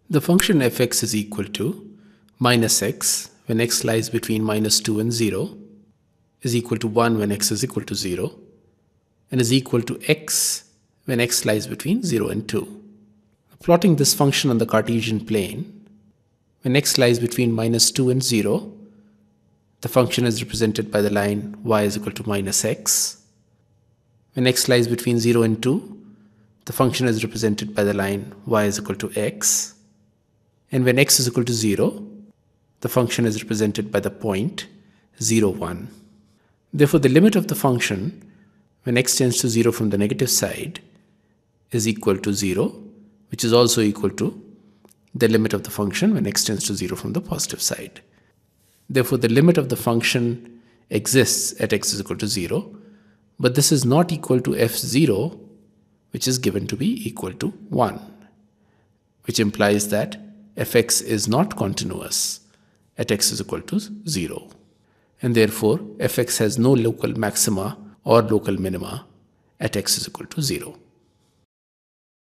The function fx is equal to minus x when x lies between minus 2 and 0, is equal to 1 when x is equal to 0, and is equal to x when x lies between 0 and 2. Plotting this function on the Cartesian plane, when x lies between minus 2 and 0, the function is represented by the line y is equal to minus x. When x lies between 0 and 2, the function is represented by the line y is equal to x. And when x is equal to 0, the function is represented by the point 0, 1. Therefore, the limit of the function when x tends to 0 from the negative side is equal to 0, which is also equal to the limit of the function when x tends to 0 from the positive side. Therefore, the limit of the function exists at x is equal to 0, but this is not equal to f0, which is given to be equal to 1, which implies that fx is not continuous at x is equal to 0, and therefore fx has no local maxima or local minima at x is equal to 0.